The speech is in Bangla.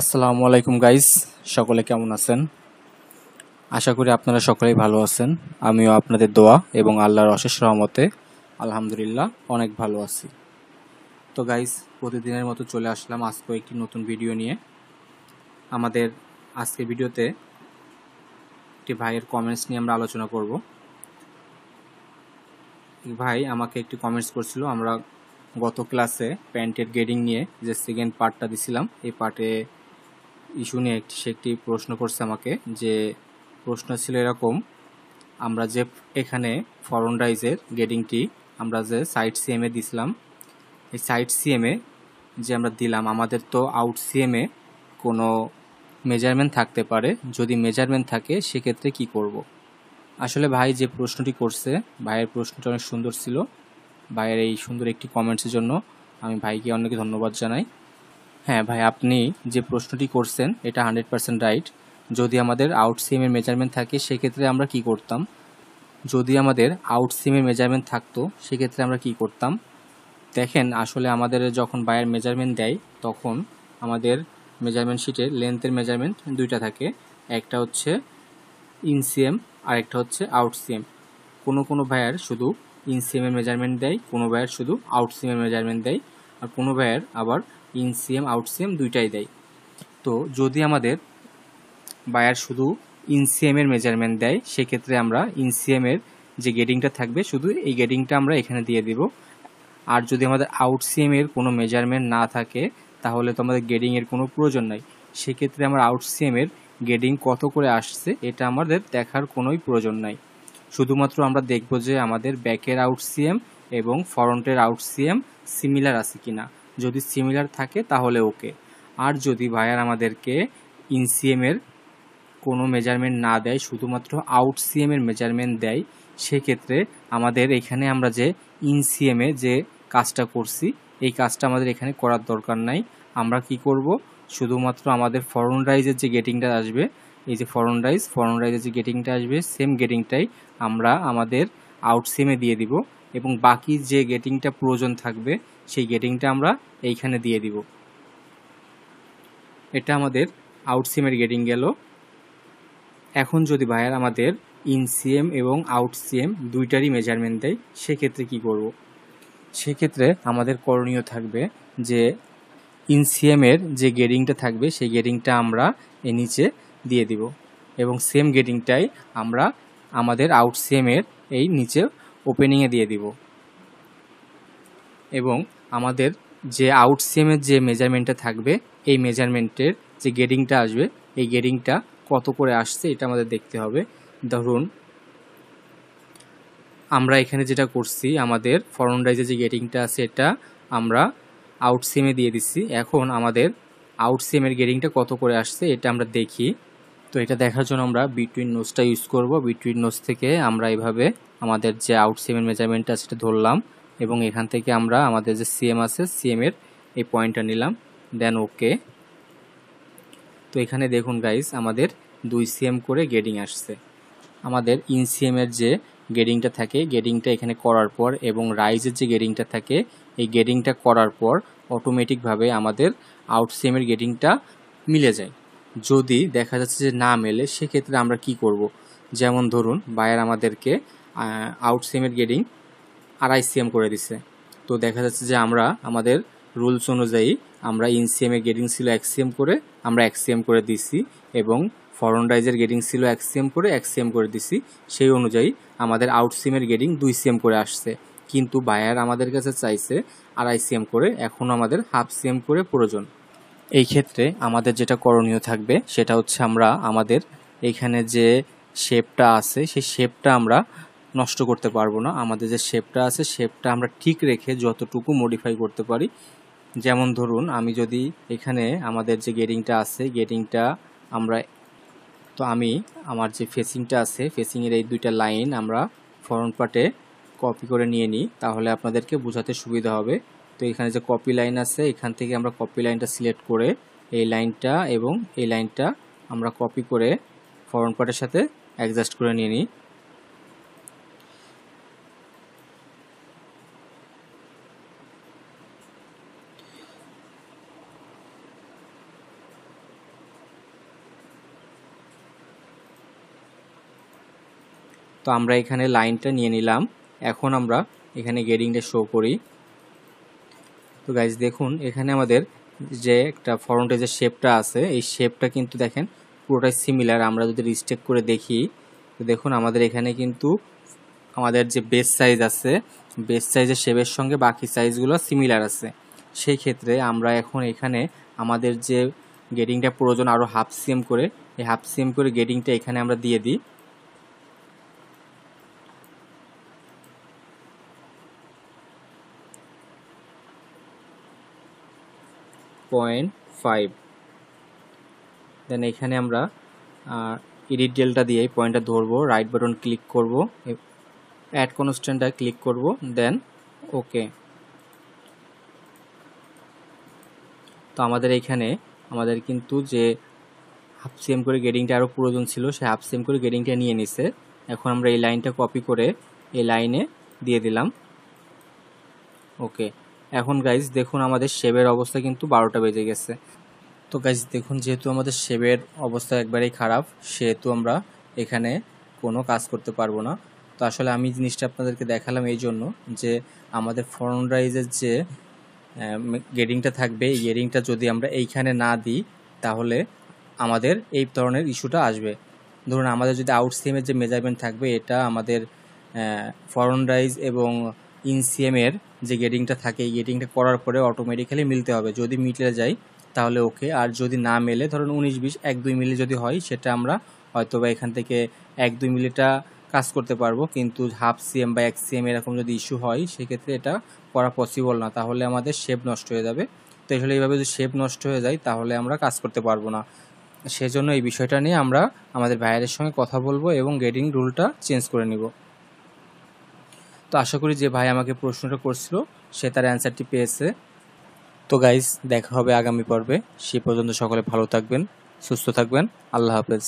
আসসালামু আলাইকুম গাইস, সকলে কেমন আছেন? আশা করি আপনারা সকলেই ভালো আছেন। আমিও আপনাদের দোয়া এবং আল্লাহর অশেষ রহমতে আলহামদুলিল্লাহ অনেক ভালো আছি। তো গাইস, প্রতিদিনের মতো চলে আসলাম আজকে একটি নতুন ভিডিও নিয়ে। আমাদের আজকের ভিডিওতে একটি ভাইয়ের কমেন্টস নিয়ে আমরা আলোচনা করব। ভাই আমাকে একটি কমেন্টস করছিল, আমরা গত ক্লাসে প্যান্টের গ্রেডিং নিয়ে যে সেকেন্ড পার্টটা দিছিলাম, এই পার্টে ইস্যু নিয়ে সে একটি প্রশ্ন করছে আমাকে। যে প্রশ্ন ছিল এরকম: আমরা যে এখানে ফরন রাইজের গ্রেডিংটি আমরা যে সাইড সিএমে দিছিলাম, এই সাইড সিএমে যে আমরা দিলাম, আমাদের তো আউট সিএমে কোনো মেজারমেন্ট থাকতে পারে। যদি মেজারমেন্ট থাকে সেক্ষেত্রে কি করব। আসলে ভাই যে প্রশ্নটি করছে, ভাইয়ের প্রশ্নটা অনেক সুন্দর ছিল। ভাইয়ের এই সুন্দর একটি কমেন্টসের জন্য আমি ভাইকে অনেক ধন্যবাদ জানাই। হ্যাঁ ভাই, আপনি যে প্রশ্নটি করছেন এটা 100% রাইট। যদি আমাদের আউট সিএমের মেজারমেন্ট থাকে সেক্ষেত্রে আমরা কি করতাম। যদি আমাদের আউট সিমের মেজারমেন্ট থাকতো সেক্ষেত্রে আমরা কি করতাম। দেখেন, আসলে আমাদের যখন বায়ার মেজারমেন্ট দেয় তখন আমাদের মেজারমেন্ট শিটে লেন্থের মেজারমেন্ট দুইটা থাকে, একটা হচ্ছে ইন সিএম আর একটা হচ্ছে আউট সিএম। কোনো বায়ার শুধু ইন সিএমের মেজারমেন্ট দেয়, কোনো বায়ার শুধু আউট সিএমের মেজারমেন্ট দেয়, আর কোনো বায়ার আবার ইন সিএম আউট সিএম দুইটাই দেয়। তো যদি আমাদের বায়ার শুধু ইনসিএমের মেজারমেন্ট দেয় সেক্ষেত্রে আমরা ইনসিএমের যে গেডিংটা থাকবে শুধু এই গেডিংটা আমরা এখানে দিয়ে দিব। আর যদি আমাদের আউটসিএমের কোনো মেজারমেন্ট না থাকে তাহলে তো আমাদের গেডিংয়ের কোনো প্রয়োজন নাই। সেক্ষেত্রে আমার আউটসিএমের গেডিং কত করে আসছে এটা আমাদের দেখার কোনোই প্রয়োজন নাই। শুধুমাত্র আমরা দেখব যে আমাদের ব্যাকের আউটসিএম এবং ফ্রন্টের আউটসিএম সিমিলার আছে কিনা। যদি সিমিলার থাকে তাহলে ওকে। আর যদি ভাইয়ার আমাদেরকে ইনসিএমের কোনো মেজারমেন্ট না দেয়, শুধুমাত্র আউট সিএমের মেজারমেন্ট দেয়, সেক্ষেত্রে আমাদের এখানে আমরা যে ইন সিএমে যে কাজটা করছি এই কাজটা আমাদের এখানে করার দরকার নাই। আমরা কি করব, শুধুমাত্র আমাদের ফরন রাইজের যে গেটিংটা আসবে, এই যে ফরন রাইজের যে গেটিংটা আসবে সেম গেটিংটাই আমরা আমাদের আউট সিএমে দিয়ে দিব এবং বাকি যে গেটিংটা প্রয়োজন থাকবে সেই গেটিংটা আমরা এইখানে দিয়ে দিব। এটা আমাদের আউট সিএমের গেটিং গেল। এখন যদি ভাইয়ার আমাদের ইন সিএম এবং আউট সিএম দুইটারই মেজারমেন্ট দেয় সেক্ষেত্রে কি করব। সেক্ষেত্রে আমাদের করণীয় থাকবে যে ইন সিএমের যে গেডিংটা থাকবে সেই গেডিংটা আমরা এর নিচে দিয়ে দিব এবং সেম গেডিংটাই আমরা আমাদের আউট সিএমের এই নিচে ওপেনিংয়ে দিয়ে দিব এবং আমাদের যে আউট সিএমের যে মেজারমেন্টটা থাকবে এই মেজারমেন্টের যে গেডিংটা আসবে এই গেডিংটা কত করে আসছে এটা আমাদের দেখতে হবে। ধরুন আমরা এখানে যেটা করছি, আমাদের ফরন রাইজের যে গেটিংটা আছে এটা আমরা আউট সিএমে দিয়ে দিচ্ছি। এখন আমাদের আউট সিএমের গেটিংটা কত করে আসছে এটা আমরা দেখি। তো এটা দেখার জন্য আমরা বিটুইন নোজটা ইউজ করব। বিটুইন নোজ থেকে আমরা এইভাবে আমাদের যে আউট সিএমের মেজারমেন্টটা সেটা ধরলাম এবং এখান থেকে আমরা আমাদের যে সিএম আছে সিএমের এই পয়েন্টটা নিলাম, দেন ওকে। তো এখানে দেখুন গাইস, আমাদের 2 সিএম করে গেডিং আসছে। আমাদের ইনসিএমের যে গেডিংটা থাকে গেডিংটা এখানে করার পর এবং রাইজের যে গেডিংটা থাকে এই গেডিংটা করার পর অটোমেটিকভাবে আমাদের আউটসিএমের গেডিংটা মিলে যায়। যদি দেখা যাচ্ছে যে না মেলে সেক্ষেত্রে আমরা কি করব। যেমন ধরুন বায়ার আমাদেরকে আউটসিএমের গেডিং 2.5 সিএম করে দিছে। তো দেখা যাচ্ছে যে আমরা আমাদের রুলস অনুযায়ী আমরা ইনসিএমের গেডিং ছিল 1 সিএম করে আমরা 1 সিএম করে দিছি এবং ফরন রাইজের গেডিং ছিল 1 সিএম করে 1 সিএম করে দিছি। সেই অনুযায়ী আমাদের আউট সিএমের গেডিং 2 সিএম করে আসছে, কিন্তু বায়ার আমাদের কাছে চাইছে 2.5 সিএম করে, এখনও আমাদের হাফ সিএম করে প্রয়োজন। এই ক্ষেত্রে আমাদের যেটা করণীয় থাকবে সেটা হচ্ছে আমরা আমাদের এখানে যে শেপটা আছে সেই শেপটা আমরা নষ্ট করতে পারবো না। আমাদের যে শেপটা আছে শেপটা আমরা ঠিক রেখে যতটুকু মডিফাই করতে পারি। যেমন ধরুন আমি যদি এখানে আমাদের যে গেডিংটা আছে গেডিংটা আমরা, তো আমি আমার যে ফেসিংটা আছে ফেসিংয়ের এই দুইটা লাইন আমরা ফ্রন্ট পার্টে কপি করে নিয়ে নিই, তাহলে আপনাদেরকে বোঝাতে সুবিধা হবে। তো এখানে যে কপি লাইন আছে এখান থেকে আমরা কপি লাইনটা সিলেক্ট করে এই লাইনটা এবং এই লাইনটা আমরা কপি করে ফ্রন্ট পার্টের সাথে অ্যাডজাস্ট করে নিয়ে নিই। তো আমরা এখানে লাইনটা নিয়ে নিলাম। এখন আমরা এখানে গেডিংটা শো করি। তো গাইজ দেখুন এখানে আমাদের যে একটা ফ্রন্টে যে শেপটা আছে এই শেপটা কিন্তু দেখেন পুরোটাই সিমিলার। আমরা যদি রিস্টেক করে দেখি তো দেখুন আমাদের এখানে কিন্তু আমাদের যে বেস সাইজ আছে বেস সাইজের শেপের সঙ্গে বাকি সাইজগুলো সিমিলার আছে। সেই ক্ষেত্রে আমরা এখন এখানে আমাদের যে গেডিংটা প্রয়োজন আরও হাফ সিএম করে, এই হাফ সিএম করে গেডিংটা এখানে আমরা দিয়ে দিই। 0.5। দেন এখানে আমরা এডিট ডেলটা দিয়ে পয়েন্টটা ধরবো, রাইট বাটন ক্লিক করব, অ্যাড কনস্ট্যান্টটা ক্লিক করব, দেন ওকে। তো আমাদের এখানে আমাদের কিন্তু যে হাফ সিএম করে গেডিংটা আরও প্রয়োজন ছিল সেই হাফ সিএম করে গেডিংটা নিয়ে নিছে। এখন আমরা এই লাইনটা কপি করে এই লাইনে দিয়ে দিলাম, ওকে। এখন গাইজ দেখুন আমাদের শেপের অবস্থা কিন্তু 12টা বেজে গেছে। তো গাইজ দেখুন যেহেতু আমাদের শেপের অবস্থা একবারেই খারাপ সেহেতু আমরা এখানে কোনো কাজ করতে পারবো না। তো আসলে আমি জিনিসটা আপনাদেরকে দেখালাম এই জন্য যে আমাদের ফ্রন্ট রাইজের যে গেডিংটা থাকবে এই গেডিংটা যদি আমরা এইখানে না দিই তাহলে আমাদের এই ধরনের ইস্যুটা আসবে। ধরুন আমাদের যদি আউট সিএমের যে মেজারমেন্ট থাকবে এটা আমাদের ফ্রন্ট রাইজ এবং ইনসিএমের যে গেডিংটা থাকে এই গেডিংটা করার পরে অটোমেটিক্যালি মিলতে হবে। যদি মিলে যায় তাহলে ওকে, আর যদি না মেলে ধরুন 19-20 1-2 মিলি যদি হয় সেটা আমরা হয়তো বা এখান থেকে 1-2 মিলিটা কাজ করতে পারবো, কিন্তু হাফ সিএম বা 1 সিএম এরকম যদি ইস্যু হয় সেক্ষেত্রে এটা করা পসিবল না, তাহলে আমাদের শেপ নষ্ট হয়ে যাবে। তো আসলে এইভাবে যদি শেপ নষ্ট হয়ে যায় তাহলে আমরা কাজ করতে পারবো না। সেজন্য এই বিষয়টা নিয়ে আমরা আমাদের ভাইয়ারের সঙ্গে কথা বলবো এবং গেডিং রুলটা চেঞ্জ করে নিব। তো আশা করি যে ভাই আমাকে প্রশ্নটা করছিল সে তার অ্যান্সারটি পেয়েছে। তো গাইস দেখা হবে আগামী পর্বে। সে পর্যন্ত সকলে ভালো থাকবেন, সুস্থ থাকবেন। আল্লাহ হাফেজ।